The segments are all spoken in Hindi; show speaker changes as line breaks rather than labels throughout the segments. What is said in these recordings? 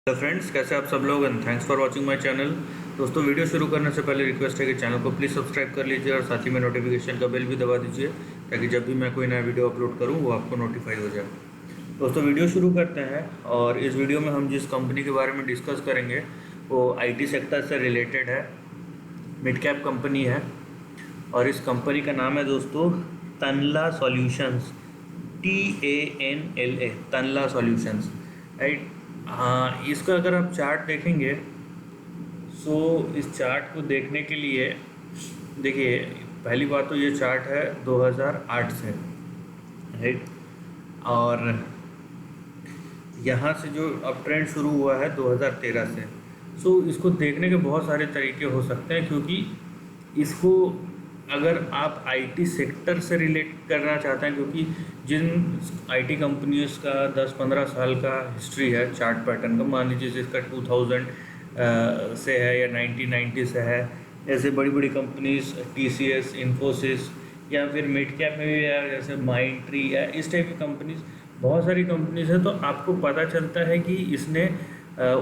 हेलो फ्रेंड्स, कैसे आप सब लोग and thanks for watching my channel. दोस्तों, वीडियो शुरू करने से पहले रिक्वेस्ट है कि चैनल को प्लीज़ सब्सक्राइब कर लीजिए और साथ ही में नोटिफिकेशन का बेल भी दबा दीजिए ताकि जब भी मैं कोई नया वीडियो अपलोड करूं वो आपको नोटिफाई हो जाए। दोस्तों, वीडियो शुरू करते हैं और इस वीडियो में हम जिस कंपनी के बारे में डिस्कस करेंगे वो आईटी सेक्टर से रिलेटेड है, मिड कैप कंपनी है और इस कंपनी का नाम है दोस्तों Tanla solutions, TANLA, Tanla solutions, right. हाँ, इसका अगर आप चार्ट देखेंगे सो इस चार्ट को देखने के लिए देखिए, पहली बात तो ये चार्ट है 2008 से, राइट। और यहाँ से जो अब ट्रेंड शुरू हुआ है 2013 से। सो इसको देखने के बहुत सारे तरीके हो सकते हैं, क्योंकि इसको अगर आप आईटी सेक्टर से रिलेट करना चाहते हैं, क्योंकि जिन आईटी कंपनीज का 10-15 साल का हिस्ट्री है चार्ट पैटर्न का, मान लीजिए जिसका 2000 से है या 1990 से है, ऐसे बड़ी बड़ी कंपनीज TCS, इन्फोसिस या फिर मिड कैप में भी है जैसे माइंडट्री या इस टाइप की कंपनीज, बहुत सारी कंपनीज है। तो आपको पता चलता है कि इसने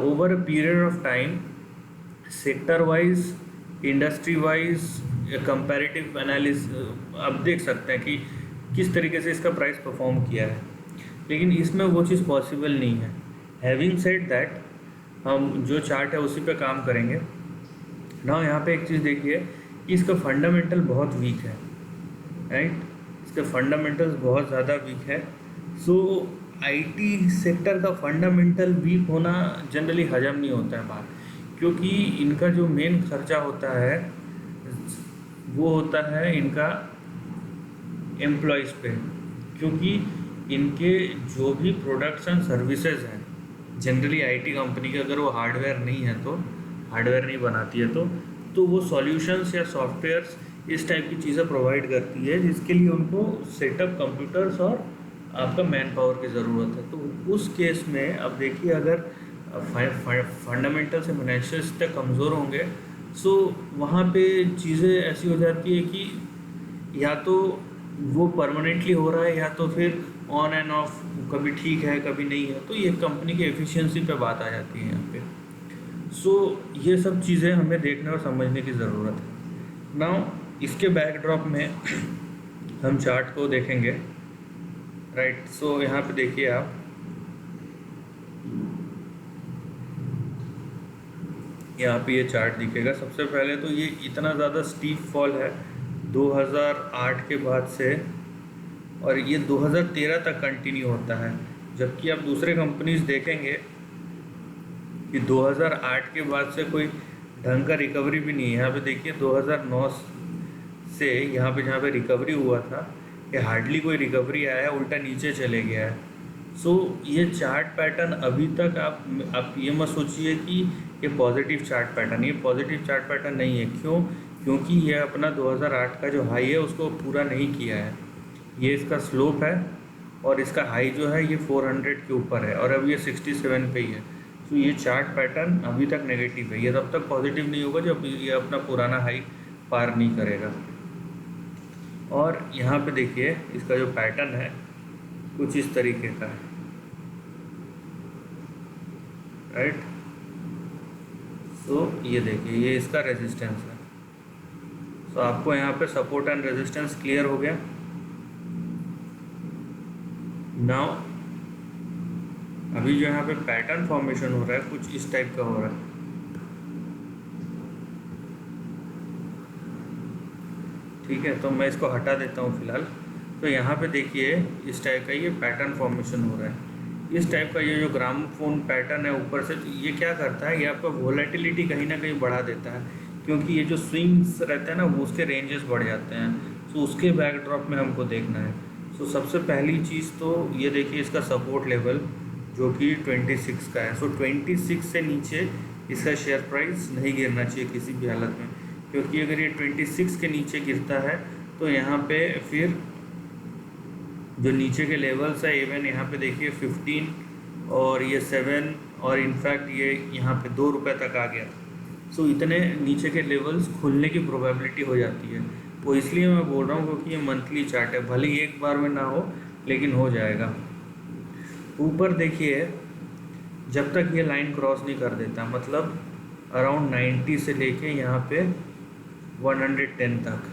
over a period of time sector wise, industry wise, comparative analysis आप देख सकते हैं कि किस तरीके से इसका प्राइस परफॉर्म किया है, लेकिन इसमें वो चीज़ पॉसिबल नहीं है। हैविंग सेड दैट, हम जो चार्ट है उसी पे काम करेंगे ना। यहाँ पे एक चीज़ देखिए कि इसका फंडामेंटल बहुत वीक है, राइट। इसके फंडामेंटल्स बहुत ज़्यादा वीक है। सो आईटी सेक्टर का फंडामेंटल वीक होना जनरली हजम नहीं होता है बात, क्योंकि इनका जो मेन खर्चा होता है वो होता है इनका एम्प्लॉयज़ पे, क्योंकि इनके जो भी प्रोडक्ट्स एंड सर्विसेज हैं जनरली आईटी कंपनी के, अगर वो हार्डवेयर नहीं है तो हार्डवेयर नहीं बनाती है तो वो सॉल्यूशंस या सॉफ्टवेयर्स इस टाइप की चीज़ें प्रोवाइड करती है, जिसके लिए उनको सेटअप कंप्यूटर्स और आपका मैन पावर की ज़रूरत है। तो उस केस में अब देखिए, अगर फंडामेंटल से फाइनेंशियल तक कमज़ोर होंगे सो वहाँ पे चीज़ें ऐसी हो जाती है कि या तो वो परमानेंटली हो रहा है या तो फिर ऑन एंड ऑफ, कभी ठीक है कभी नहीं है। तो ये कंपनी की एफिशिएंसी पे बात आ जाती है यहाँ पे। सो ये सब चीज़ें हमें देखने और समझने की ज़रूरत है। नाउ इसके बैकड्रॉप में हम चार्ट को देखेंगे, राइट। सो यहाँ पे देखिए आप, यहाँ पे ये चार्ट दिखेगा। सबसे पहले तो ये इतना ज़्यादा स्टीप फॉल है 2008 के बाद से, और ये 2013 तक कंटिन्यू होता है। जबकि आप दूसरे कंपनीज देखेंगे कि 2008 के बाद से कोई ढंग का रिकवरी भी नहीं है। यहाँ पे देखिए 2009 से यहाँ पे जहाँ पे रिकवरी हुआ था, ये हार्डली कोई रिकवरी आया है, उल्टा नीचे चले गया है। सो ये चार्ट पैटर्न अभी तक आप ये मत सोचिए कि ये पॉजिटिव चार्ट पैटर्न, ये पॉजिटिव चार्ट पैटर्न नहीं है। क्यों? क्योंकि ये अपना 2008 का जो हाई है उसको पूरा नहीं किया है। ये इसका स्लोप है और इसका हाई जो है ये 400 के ऊपर है और अब ये 67 पे ही है। तो ये चार्ट पैटर्न अभी तक नेगेटिव है। ये तब तक पॉजिटिव नहीं होगा जब ये अपना पुराना हाई पार नहीं करेगा। और यहाँ पे देखिए इसका जो पैटर्न है कुछ इस तरीके का है, राइट। सो ये देखिए, ये इसका रेजिस्टेंस है। सो आपको यहाँ पे सपोर्ट एंड रेजिस्टेंस क्लियर हो गया। नाउ अभी जो यहाँ पे पैटर्न फॉर्मेशन हो रहा है कुछ इस टाइप का हो रहा है, ठीक है। तो मैं इसको हटा देता हूँ फिलहाल। तो यहाँ पे देखिए इस टाइप का ये पैटर्न फॉर्मेशन हो रहा है। इस टाइप का ये जो ग्रामोफोन पैटर्न है ऊपर से, तो ये क्या करता है, ये आपका वोलेटिलिटी कहीं ना कहीं बढ़ा देता है, क्योंकि ये जो स्विंग्स रहते हैं ना वो उसके रेंजेस बढ़ जाते हैं। तो उसके बैकड्रॉप में हमको देखना है। सो सबसे पहली चीज़ तो ये देखिए इसका सपोर्ट लेवल जो कि 26 का है। सो 26 से नीचे इसका शेयर प्राइस नहीं गिरना चाहिए किसी भी हालत में, क्योंकि अगर ये 26 के नीचे गिरता है तो यहाँ पे फिर जो नीचे के लेवल्स है, इवन यहाँ पे देखिए 15 और ये 7 और इनफैक्ट ये यहाँ पे 2 रुपये तक आ गया। सो इतने नीचे के लेवल्स खुलने की प्रोबेबिलिटी हो जाती है। वो इसलिए मैं बोल रहा हूँ क्योंकि ये मंथली चार्ट है, भले ही एक बार में ना हो लेकिन हो जाएगा। ऊपर देखिए जब तक ये लाइन क्रॉस नहीं कर देता, मतलब अराउंड 90 से लेके यहाँ पे 110 तक,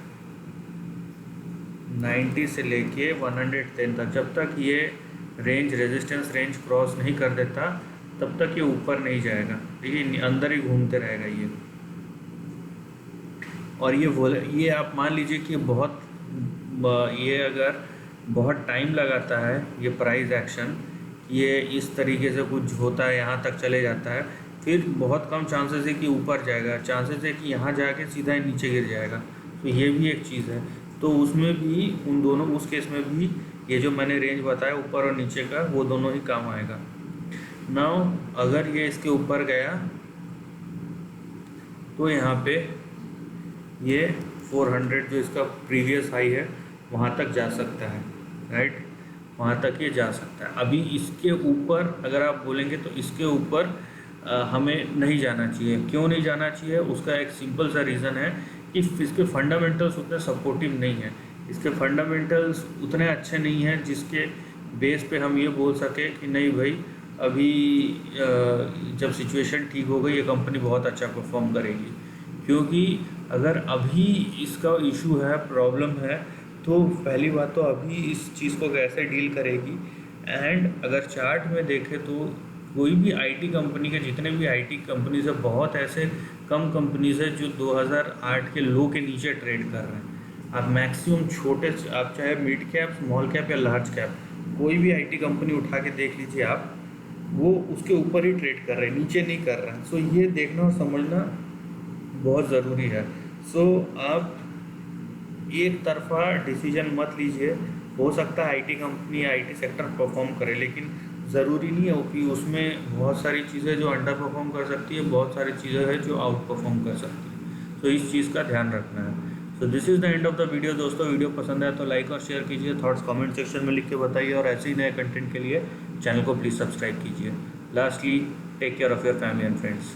90 से लेके 110 तक, जब तक ये रेंज रेजिस्टेंस रेंज क्रॉस नहीं कर देता तब तक ये ऊपर नहीं जाएगा। देखिए अंदर ही घूमते रहेगा ये। और ये आप मान लीजिए कि ये अगर बहुत टाइम लगाता है ये प्राइस एक्शन, ये इस तरीके से कुछ होता है, यहाँ तक चले जाता है, फिर बहुत कम चांसेस है कि ऊपर जाएगा, चांसेस है कि यहाँ जाके सीधा नीचे गिर जाएगा। तो ये भी एक चीज़ है। तो उसमें भी उन दोनों, उस केस में भी ये जो मैंने रेंज बताया ऊपर और नीचे का, वो दोनों ही काम आएगा। नाउ अगर ये इसके ऊपर गया तो यहाँ पे ये 400 जो इसका प्रीवियस हाई है वहाँ तक जा सकता है, राइट, वहाँ तक ये जा सकता है। अभी इसके ऊपर अगर आप बोलेंगे तो इसके ऊपर हमें नहीं जाना चाहिए। क्यों नहीं जाना चाहिए? उसका एक सिंपल सा रीज़न है कि इसके फंडामेंटल्स उतने सपोर्टिव नहीं हैं, इसके फंडामेंटल्स उतने अच्छे नहीं हैं जिसके बेस पे हम ये बोल सके कि नहीं भाई अभी जब सिचुएशन ठीक हो गई ये कंपनी बहुत अच्छा परफॉर्म करेगी। क्योंकि अगर अभी इसका इशू है, प्रॉब्लम है, तो पहली बात तो अभी इस चीज़ को कैसे डील करेगी। एंड अगर चार्ट में देखें तो कोई भी आईटी कंपनी के, जितने भी आईटी कंपनीज है, बहुत ऐसे कम कंपनीज है जो 2008 के लो के नीचे ट्रेड कर रहे हैं। आप मैक्सिमम छोटे, आप चाहे मिड कैप, स्मॉल कैप या लार्ज कैप, कोई भी आईटी कंपनी उठा के देख लीजिए आप, वो उसके ऊपर ही ट्रेड कर रहे हैं, नीचे नहीं कर रहे हैं। सो ये देखना और समझना बहुत ज़रूरी है। सो आप एक तरफा डिसीजन मत लीजिए। हो सकता है IT company, IT sector perform करे, लेकिन ज़रूरी नहीं है कि उसमें बहुत सारी चीज़ें जो अंडर परफॉर्म कर सकती है, बहुत सारी चीज़ें हैं जो आउट परफॉर्म कर सकती है। तो इस चीज़ का ध्यान रखना है। So this is the end of the video दोस्तों। वीडियो पसंद आया तो लाइक और शेयर कीजिए, थॉट्स कमेंट सेक्शन में लिख के बताइए, और ऐसे ही नए कंटेंट के लिए चैनल को प्लीज़ सब्सक्राइब कीजिए। Lastly, take care of your family and friends.